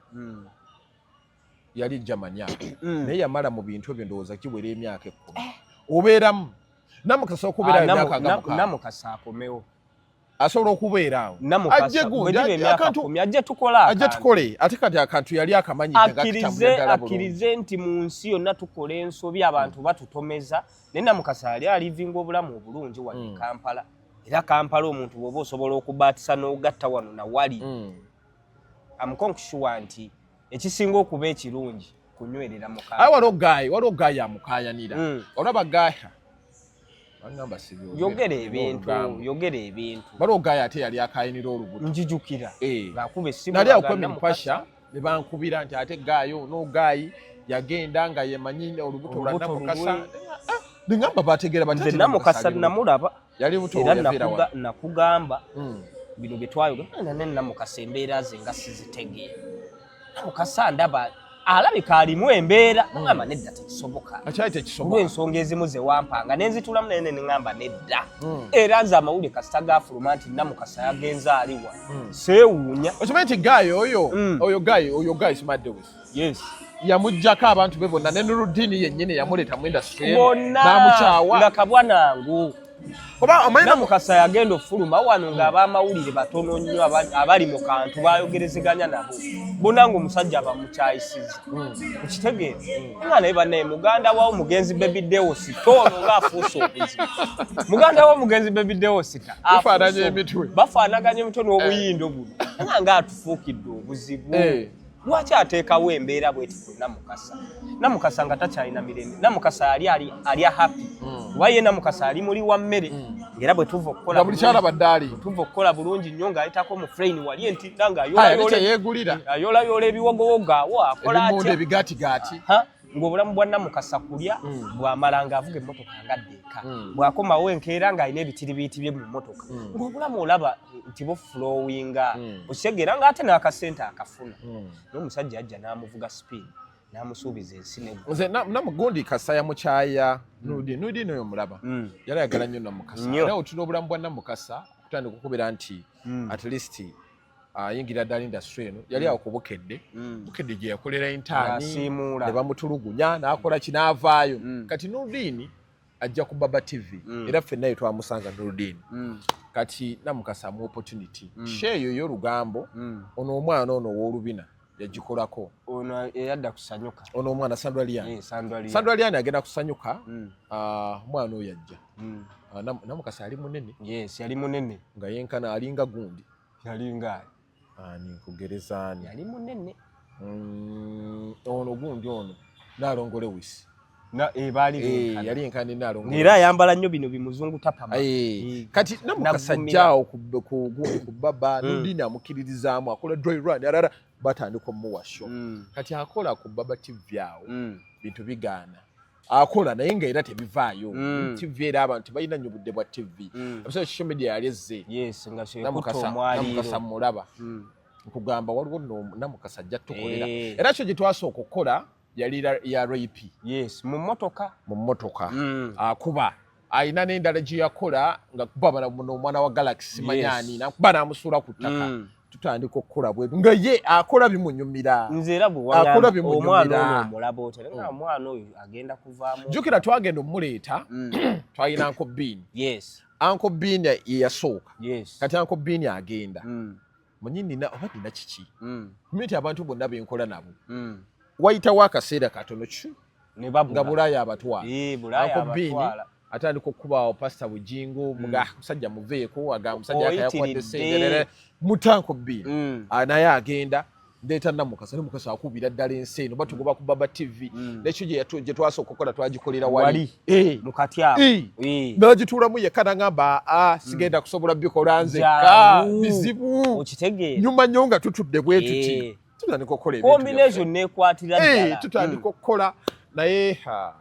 yali Jamania naye yamala mu bintu ebyo ndowooza kiwera emyaka 10 obeeramu Namukasa okubeera emyaka Namukasa akomewo asobola okubeera awo ajje tukole ate kati akantu yali akamanyi akkirize nti mu nsi yonna tukola ensobi abantu batutomeza naye Namukasa yali alivinga obulamu obulungi wali Kampala era Kampala omuntu bw'oba osobola okubaatisa n'ogatta wano na wali amukonkushuwa nti ekisinga okuba ekirungi kunywerera mu Kampala waliwo gayi amukaayanira olaba gaaya yogera ebintu baliwo gayi ate yali akaayanira olubuto njijukira ng'akuba essimu nali awo kwemimpasha ne bankubira nti ate gaayo n'ogayi yagenda nga yemanyi olubuto lwa Namukasa nengamba bategeera nze Namukasa namulaba yali buto era nakugamba bino bye twayogera ne Namukasa embeera ze nga sizitegeera Namukasa ndaba alabika alimu embeera ngamba nedda tekisoboka olw'ensonga ezimu ze wampanga nenzitulamu naye nengamba nedda era nze amawulire kasita gafuluma nti Namukasa yagenze aliwa seewuunya okimanyi nti gayi oyo gayi simaddewes yes yamujjako abantu be bonna ne Nuruddini yennyini yamuleeta mu industry n'amukyawa nga kabwanangu Namukasa yagenda ofuluma wano ng'abamawulire batono nnyo abali mu kantu bayogerezeganya nabo bonna ng'omusajja bamukyayisiza okitegeera nga naye bannaye muganda wawo mugenzi Baby Deosi toono ng'afuuse obuzibu muganda wawo mugenzi Baby Deosi bafaanaganya emitwe n'obuyindo buno nga atufuukidde obuzibu lwaki ateekawo embeera bweti ku Namukasa nga takyalina mirembe Namukasa ali happy waye Namukasa ali muli wa mmere era bwe tuva okukola bulungi nnyo ng'ayitako mu frame wali enti nga ayola ebiwogowogo awo akola atya ng'obulamu bwa Namukasa kulya bw'amala ng'avuga emmotoka ngaddeeka bw'akomawo enkeera ng'alina ebitiribiiti bye mu mmotoka ng'obulamu olaba nti bufulowinga okitegeera ng'ate n'akasente akafuna n'omusajja ajja n'amuvuga speed n'amusuubiza ensi nze Namugundi Kasa yamukyaya Nuruddini oyo mulaba yali ayagala nnyo Namukasa era otuna obulamu bwa Namukasa okutandika okubeera nti at least ayingira ddala industry eno yali awo ku Bukedde gye yakolera intaani ne bamutulugunya n'akola kinaavaayo kati Nuruddini ajja ku Baba TV era ffenna twamusanga Nuruddini kati Namukasa mu opportunity sheeyo y'olugambo ono omwana ono w'olubina yagikolako ono eyadda kusanyuka ono omwana Sandwaliani agenda kusanyuka omwana oyo yajja Namukasa ali munene yali munene nga yenkana alinga gundi yalinga nkugerezaani yali munene ono gundi ono Nalongo Lewis yali enkana Nalongo era ayambala nnyo bino bimuzungu tapama kati Namukasa ajjaawo ku Baba Nuruddini amukiririzaamu akola dry run arara batandika omuwasho kati akola ku Baba TV awo bintu bigaana akola naye nga era tebivaayo TV era abantu balina nnyo budde bwa TV ebisoo social media yali ezze Namukasa mulaba nkugamba waliwo Namukasa ajja tukolera era kyo gye twasooka okukola yali ya rape mu mmotoka akuba ayina n'endala gye yakola nga kuba omwana wa Galaxy manyani nakuba n'amusuula ku ttaka tutandika okukola bweru nga ye akola bimunyumira nze era akola bimunyumira omulaba otera nga omwana oyo agenda kuvaamu jjukira twagenda omuleeta twalina Uncle Bean Uncle Bean ye yasooka kati Uncle Bean agenda munyinina oba nina kiki nti abantu bonna benkola nabo wayitawo akaseera katono nga Bulaaya abatwala Uncle Bean atandika okubawo Pastor Bujingo musajja muveeko musajja yakwadde sente muta Uncle Bean naye agenda ndeeta Namukasa akubira ddala ensi eno batugoba ku Baba TV nekyo gye twasooka okukola twagikolera wali mukati awo n'agituulamu yekka n'agamba sigenda kusobola bikola nzekka bizibu okitegeera nyuma nnyo nga tutudde bwe tuti tutandika okukola combination nekwatira ddala tutandika okukola naye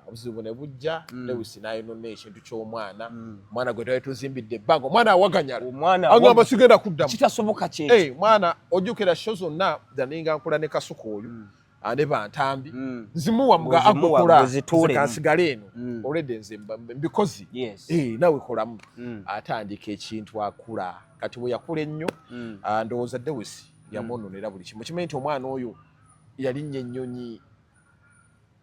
obuzibu ne bujja Lewis n'ayinona ekintu ky'omwana omwana gwe twali tuzimbidde ebbanga omwana awaganyala agamba sigenda kuddamu kitasoboka kyekyo mwana ojjukira show zonna zaninga nkula ne Kasuku oyo ande bantambi zimuwa mga akukula zikasigale eno already nze mbikozi nawe kolamu atandika ekintu akula kati bwe yakula ennyo ndowooza Dewesi yamononera buli kimu kimanyi nti omwana oyo yalinnya ennyonyi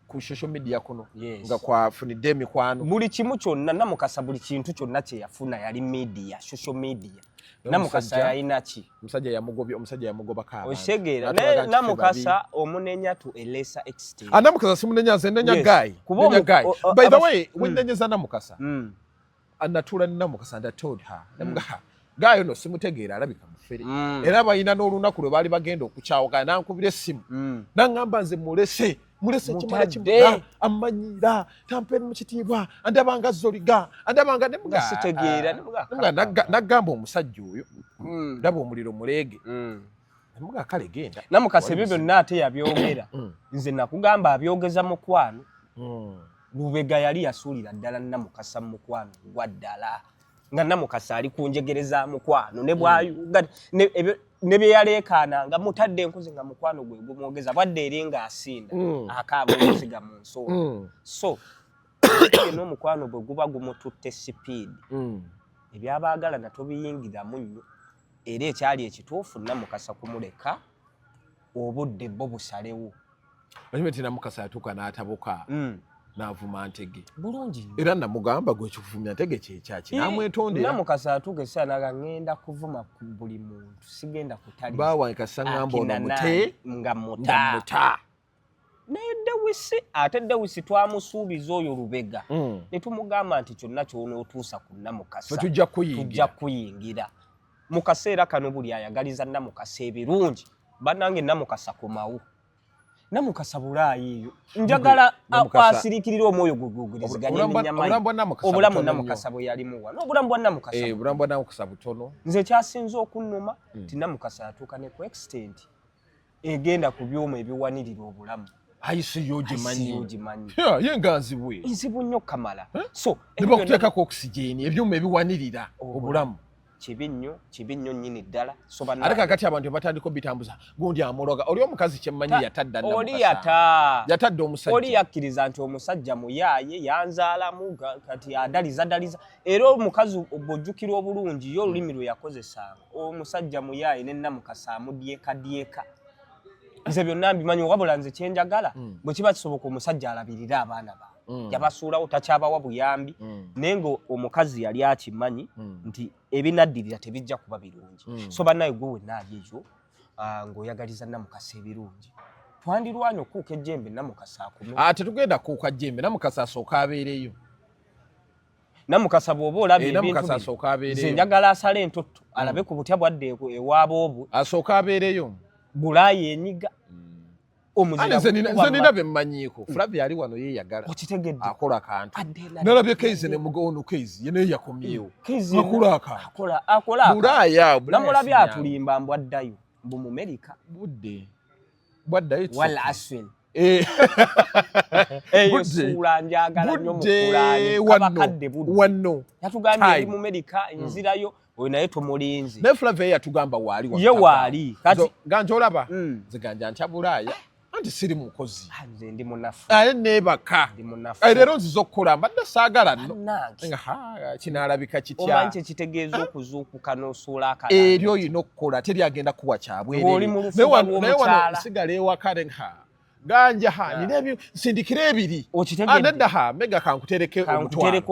ku social media kuno nga kwafunidde emikwano buli kimu kyonna Namukasa buli kintu kyonna kye yafuna yali media social media Namukasa yalina ki omusajja yamugoba kaaba osegeera Namukasa omunenya to a lesser extent Namukasa simunenya nze nenya guy by the way wennenyeza Namukasa anatula Namukasa and I told her Gayo no simutegeera alabika mufere era bayina n'olunaku lwe baali bagenda okukyawagana nankubira essimu nangamba nze mulese kimala kimuga amanyira tampeni mu kitiibwa andabanga zoliga andabanga sitegeera nagamba omusajja oyo ndaba omuliro muleege nemuga kale genda Namukasa ebyo byonna ate yabyogera nze nakugamba abyogeza mukwano Lubega yali yasuulira ddala Namukasa mukwano gwa ddala nga Namukasa ali kunjegereza mukwano ne bwayuga ne bye yaleekaana nga mutadde enkuzi nga mukwano gwe gumwogeza bwadde eri nga asinda akaaba okusiga mu nsonga so n'omukwano bwe guba gumututte speed ebyabaagala natobiyingiramu nnyo era ekyali ekituufu Namukasa kumuleka obudde bo busalewo manyi nti Namukasa yatuuka n'atabuka n'avuma Ntege bulungi era namugamba gwe kivumya Ntege kyeki namwetondera Namukasa atuuka essaawa nga ngenda kuvuma ku buli muntu sigenda kutali baawanyika sangamba ono mute nga muta naye Dewisi ate Dewisi twamusuubiza oyo Lubega ne tumugamba nti kyonna ky'onootuusa ku Namukasa tujja kuyingira mu kaseera kano buli ayagaliza Namukasa ebirungi bannange Namukasa komawo Namukasa Bulaaya eyo njagala akwasirikirira omwoyo guguguriziganya n'ennyama obulamu Namukasa bwe yalimu wano obulamu bwa Namukasa obulamu bwa Namukasa butono nze kyasinze okunnuma nti Namukasa yatuuka ne ku extent egenda ku byuma ebiwanirira obulamu ayisiyo gimanyi ye nga nzibu nnyo kamala so ne bakuteekako oxygen ebyuma ebiwanirira obulamu kibi nnyo nnyini ddala ate kakati abantu batandika bitambuza gundi amuloga oli omukazi kyemmanyi yatadda yatadde omusajja oli yakkiriza nti omusajja muyaaye yanzaalamu kati adaliza era omukazi bw'ojjukira obulungi ye olulimi lwe yakozesanga omusajja muyaaye ne Namukasa amudyeka nze byonna mbimanyi wabula nze kyenjagala bwe kiba kisoboka omusajja alabirira abaana bawe yabasuulawo takyabawa buyambi naye nga omukazi yali akimanyi nti ebinaddirira tebijja kuba birungi so bannaye gwe wenna ali eyo ng'oyagaliza Namukasa ebirungi twandirwanya okuuka ejjembe Namukasa akume tetugenda kuuka jjembe Namukasa asooka abeereyo Namukasa bw'oba olaba ebintu nze njagala asale entotto alabe ku butya bwadde ewaaba obwo asooka abeereyo Bulaaya enyiga nze nina bemmanyiiko Flavia yali wano yeeyagala okitegedde akola akantu nalabye Keizi ne mugono Keizi yene yakomyewo akola akantu Bulaaya namulabye atulimba mbwaddayo mbu mu America bwaddayo wala aswin eyo suula njagala nnyo mukulaani abakadde wano yatugambye eri mu America enzirayo oyo naye tumulinzi ne Flavia yatugamba waali ye waali kati ganja olaba nze ganja ntya Bulaaya anti siri mukozi nze ndi munafu neebaka leero nziza okukola mbadde saagala nno kinaalabika kitya omanyi kyekitegeeza okuzuukuka n'osuula akala eri oyina okukola teryagenda kuwa kyabwerenaye wano sigala ewaka ganja nina nsindikira ebiri nedda mega kankutereke omutwalo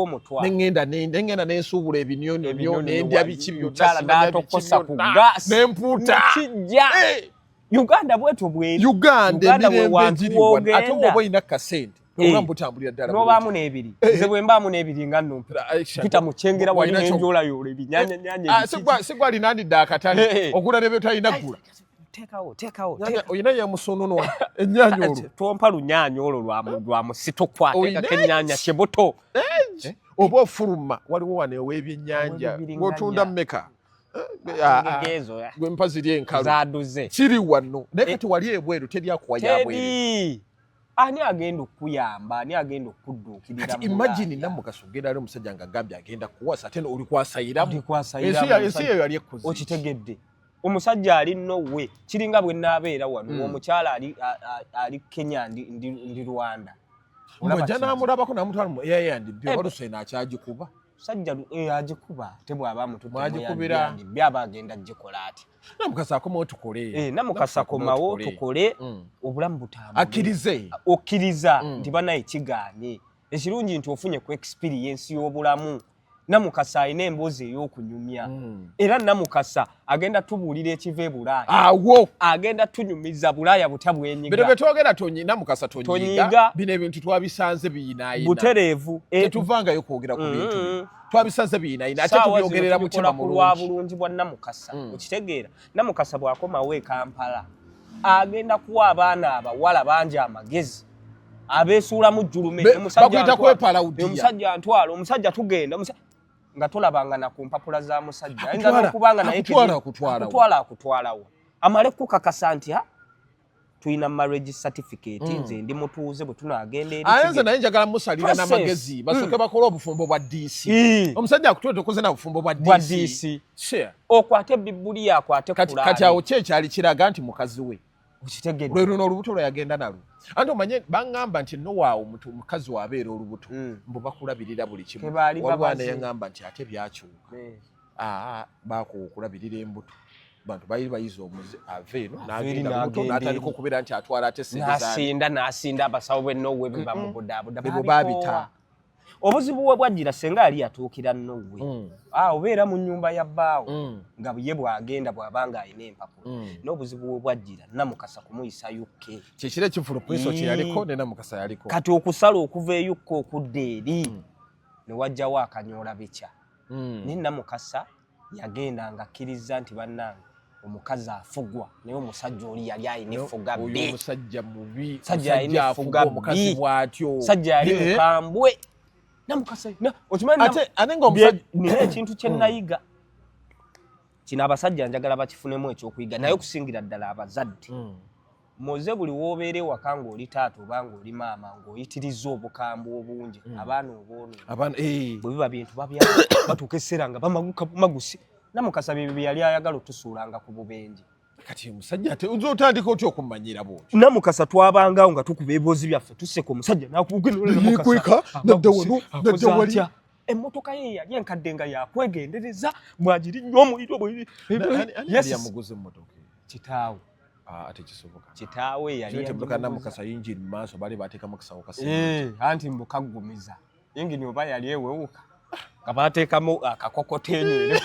nengenda nensuubula ebinyonyo nendya biki byonnannempuuta Uganda bwetu bweri Uganda emirembe giriwa ate oba olina kasente obulamu butambulira ddala n'obaamu n'ebiri nze bwe mbaamu n'ebiri nga nnumpira pita mu kyengera walina enjoolayoola ebinyanyanyaanya sigwali nandidde akatale ogula ne bye talina ggula teekawo oyina yamusununwa ennyaanya olwo tompa lunyanya olwo lwa musitokwateko ennyanya kibuto oba ofuluma waliwo wano ew'ebyennyanja ng'otunda mmeka gwe mpa ziri enkalu kiri wano naye kati wali ebweru teryakuwa yabweru ani agenda okuyamba ani agenda okudduukirira kati imagine Namukasa ogenda ali omusajja nga agambye agenda kuwasa ate oli kwasayiramu ensi eyo yali ekkuzi okitegedde omusajja ali nowe kiringa bwe nabeera wano omukyala ali Kenya ndi Rwanda Mwajja namulabako namutwala yayandi byo walusena akyagikuba sajja agikuba tebwaba mwagikubira byaba agenda gikola ati Namukasa akomawo tukole Namukasa komawo tukole obulamu butamu okkiriza nti bana ekiganye ekirungi nti ofunye ku experience y'obulamu Namukasa alina emboozi ey'okunyumya era Namukasa agenda tubuulira ekiva e Bulaaya awo agenda tunyumiza Bulaaya butabwenyiga bino betwogera Namukasa tonyiga bino ebintu twabisanze biyinaayina butereevu tetuvangayo kwogera ku bintu twabisanze biyinaayina ate tubyogerera mu kima mulungi bulungi bwa Namukasa okitegeera Namukasa bw'akomawo e Kampala agenda kuwa abaana abawala bangi amagezi abeesuulamu jjulume omusajja ntwala omusajja tugenda nga tolabanga na ku mpapula za musajja ayinza n'okubanga naye akutwalawo amale kukakasa nti tuyina marriage certificate nze ndi mutuuze bwe tunaagenda eri ayenze naye njagala musalira n'amagezi basooke bakola obufumbo bwa DC omusajja akutwala tokoze na bufumbo bwa DC okwate Bibuliya akwate Kurani kati awo kyekyali kiraga nti mukazi we ukitegedde lwe luno olubuto lwe yagenda nalwo anti omanye bangamba nti nowaawo mukazi waabeera olubuto mbu bakulabirira buli kimu walwana yaŋŋamba nti ate byakyuka bakulabirira embuto bantu bayiri bayiza omuze ave eno n'agenda lubuto n'atandika okubeera nti atwala ate n'asinda abasawo b'ennowe be bamubudaabuda babita obuzibu bwe bwajjira senga ali atuukira nnowe obeera mu nnyumba ya bbaawo nga ye bw'agenda bw'abanga alina empapula n'obuzibu bwe bwajjira Namukasa kumuyisa UK kyekiro ekivulu prince kye yaliko ne Namukasa yaliko kati okusala okuva e UK okudda eri ne wajjawo akanyoola bikya ne Namukasa yagenda nga akkiriza nti bannange omukazi afugwa naye omusajja oli yali alina effuga bbi omusajja mubi sajja alina effuga omukazi bw'atyo sajja yali mukambwe Namukasa okimanyi ate ng'omusajja nina ekintu kye nayiga kino abasajja njagala bakifunemu ekyokuyiga naye okusingira ddala abazadde moze buli woobeera ewaka ng'oli taata oba ng'oli maama ng'oyitiriza obukambwe obungi abaana obwono bwe biba bintu batuuka ekiseera nga bamaguka bumagusi Namukasa bye yali ayagala otusuulanga ku bubenje kati omusajja ate nze otandika otya okumanyira bwoti Namukasa twabangawo nga tukuba eboozi byaffe tuseka omusajja nakukweka nadda wano nadda wali emmotoka ye yali enkadde nga yakwegendereza mwagirinnyo omuliro yali yamuguza emmotoka kitaawe ate kisoboka kitaawe yali yamuguza Namukasa yingini mu maaso bali bateekamu akasawo anti mbukagumiza yingini oba yali ewewuka nga baateekamu akakokoteenyo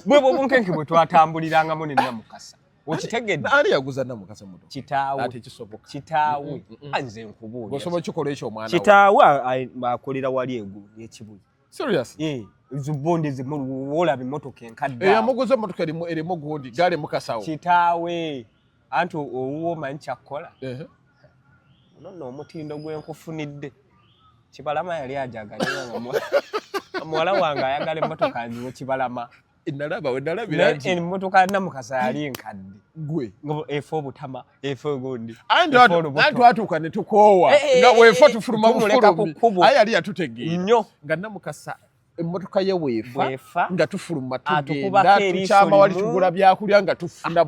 bwe bwobunkenke bwe twatambulirangamu ne Namukasa okitegedde ani yaguza Namukasa muto kitaawe ate kisoboka kitaawe anze nkubuulira osobola kikola ekyo omwana kitaawe akolera wali egulu y'ekibuye serious zibonde zimulaba emmotoka enkadde yamuguza emmotoka erimu gundi gaali mukasawo kitaawe anti owuwo omanyi kyakkola nonno omutindo gwenkufunidde Kibalama yali ajagalira muwala wange ayagala emmotoka nziwo Kibalama nalabira nti emmotoka Namukasa yali enkadde gwe efa obutama efa ogundi anti atuuka ne tukoowa nga weefa tufuluma bufulumi aye yali yatutegeera nnyo nga Namukasa emmotoka ye weefa nga tufuluma tugenda tukyama wali tugula byakulya nga tufuna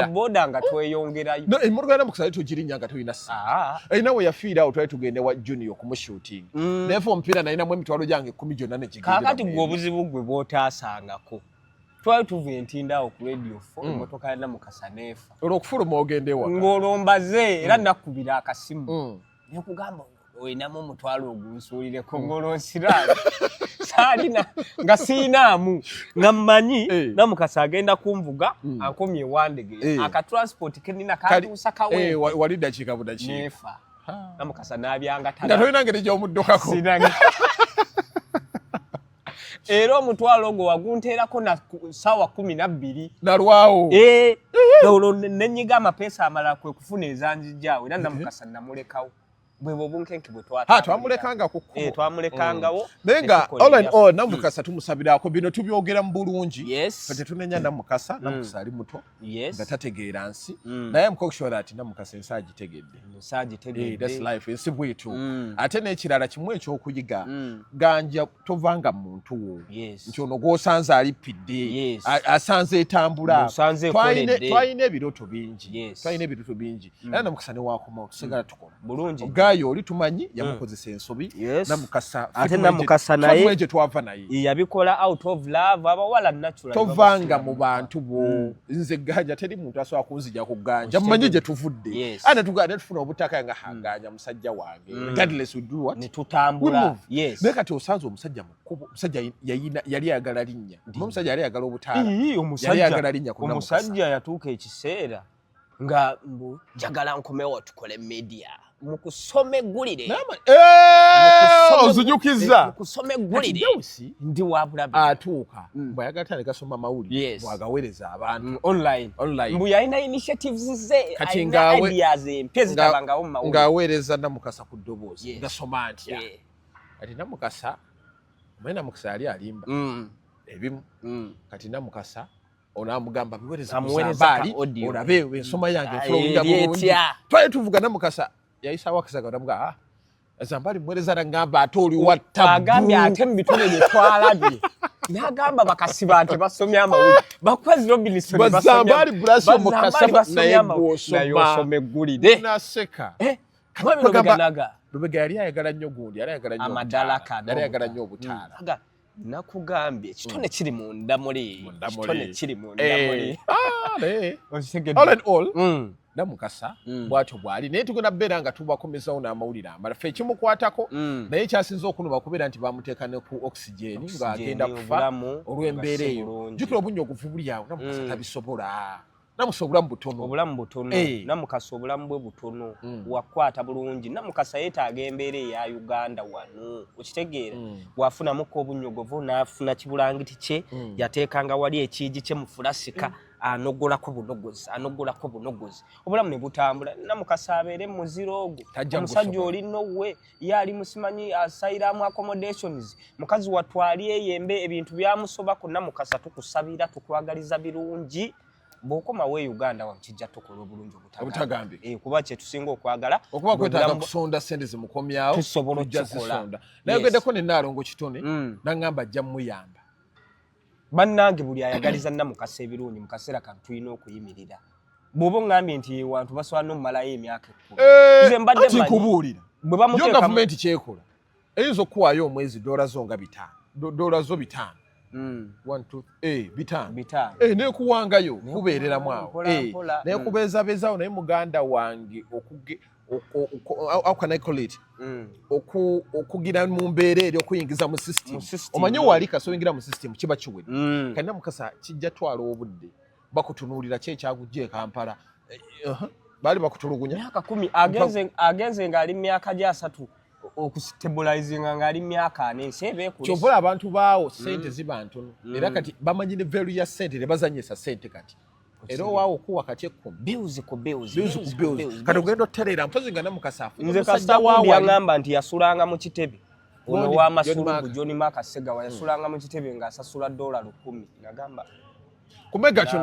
booda nga tweyongerayo emmotoka ya Namukasa tugirinya nga tulina ssimu erina we yafiira awo twali tugende wa junior okumushuutinga naye fe omupiira nalinamu emitwalo gyange 10 gyonna nekigendera kaakati gwe obuzibu gwe bw'otaasangako twali tuva entindaawo ku radio 4 emmotoka ya Namukasa neefa olw'okufuluma ogende ewaka ng'olombaze era nakkubira akasimu nekugamba olinamu omutwalo ogunsuulireko ng'olonsiraani saalina nga siinaamu nga mmanyi Namukasa agenda kunvuga ankomye ewandege akatransport kenina katuusa kawe wali dakiika budakiika neefa Namukasa n'abyanga nga tolina ngeri gy'omuddukako era omutwalo ogwo wagunteerako na ssaawa 12 nalwawo olwo nenyiga amapeesa amalala kwe kufuna ezanjijjaawo era Namukasa namulekawo bwe bunkenke bwe twatambulira twamulekanga ku kkubo twamulekangawo nenga all in all Namukasa tumusabirako bino tubyogera mu bulungi yes tetunenya Namukasa Namukasa ali muto yes nga tategeera nsi naye mukokishora ati Namukasa ensi agitegedde that's life ensi bwitu ate n'ekirala kimu ekyokuyiga ganja tovanga mu muntu wo nti ono gw'osanze alippidde asanze etambula twalina ebiroto bingi era Namukasa ne wakomawo tusigala tukola bulungi gayo oli tumanyi yamukozesa ensobi Namukasa ate Namukasa naye twava naye yabikola out of love abawala natural tovanga mu bantu bo nze ganja teri muntu asobola kunzija ku ganja mmanyi gye tuvudde ate tugenda tufuna obutaka nga hanganya musajja wange regardless we do what ne tutambula yes naye kati osanze omusajja mukubo omusajja yali ayagala linnya omusajja yali ayagala obutaala yali ayagala linnya ku Namukasa omusajja yatuuka ekiseera nga mbu njagala nkomewo tukole media mukusome gulire ozujukiza mukusome gulire ndi wabulabe atuuka bwayagala tandika soma mawulire bwagawereza abantu online mbu yalina initiatives ze kati ideas empya zitabangawo mu mawulire ng'aweereza Namukasa ku ddoboozi ngasoma ntya kati Namukasa omanye Namukasa yali alimba ebimu kati Namukasa onamugamba biwereza muzambali olabe ensoma yange flowinga bulungi twali tuvuga Namukasa yayisa wakisaga namuga Zambali mwereza ngamba ate oli watta agambye ate mu bitone bye twalabye n'agamba bakasiba ati basomya amawulire bakwezi Robinson basomya Zambali brasho Mukasa naye osome gulide naseka Lubega yali ayagala nnyo gundi yali ayagala nnyo amadalaka yali ayagala nnyo obutaala nakugambye kitone kiri mu ndamuli kitone kiri mu ndamuli all in all Namukasa bwatyo bwali naye tugenda beera nga tubakomezawo n'amawulire amala ffe ekimukwatako naye kyasinza okunuma kubeera nti bamuteeka ne ku oxygen ng'agenda kufa olw'embeera eyo jjukira obunyogovu buli awo Namukasa tabisobola Namukasa obulamu butono Namukasa obulamu bwe butono wakwata bulungi Namukasa yeetaaga embeera eya Uganda wano okitegeera bwafunamuko obunyogovu n'afuna kibulangiti kye yateekanga wali ekiigi kye mu fulasika anogolako bunogozi obulamu ne butambula Namukasa abeere muziro ogwo omusajja oli nowe yali musimanyi asayiramu accommodations mukazi watwali eyembe ebintu byamusobako Namukasa tukusabira tukwagaliza birungi bw'okomawo Uganda wakijja tukola obulungi obutagambye kuba kye tusinga okwagala okuba kwetaaga kusonda ssente zimukomyawo tusobola okukikola naye ogeddeko ne Naalongo kitone n'agamba ajja muyamba bannange buli ayagaliza Namukasa ebirungi mu kaseera kano tulina okuyimirira bw'oba ngambye nti wantu basobola n'omumalayo emyaka 10 nze mbadde manyi kubuulira bwe bamuteeka yo gavumenti kyekola eyinza okuwaayo omwezi $5 $5 1 2 bitano nekuwangayo kubeereramu awo naye kubeezabezaawo naye muganda wange how can I call it okugira mu mbeera eri okuyingiza mu system omanyi wali kasoyingira mu system kiba kiwedde kandi Namukasa kijja twala obudde bakutunuulira kyekyagujja e Kampala baali bakutulugunya myaka 10 agenze ng'ali myaka gya 3 okustabilizinga ngali myaka 4 sebe ku kyovola abantu baawo sente ziba ntono era kati bamanyi ne value ya sente ne bazanyisa sente kati era waawo kuwa kati 10 bills kati ogenda oterera mpozi nga Namukasa nze kasita waawo yangamba nti yasulanga mu kitebe ono wa masulubu John Makasega yasulanga mu kitebe nga asasula $10 nagamba kumega kyo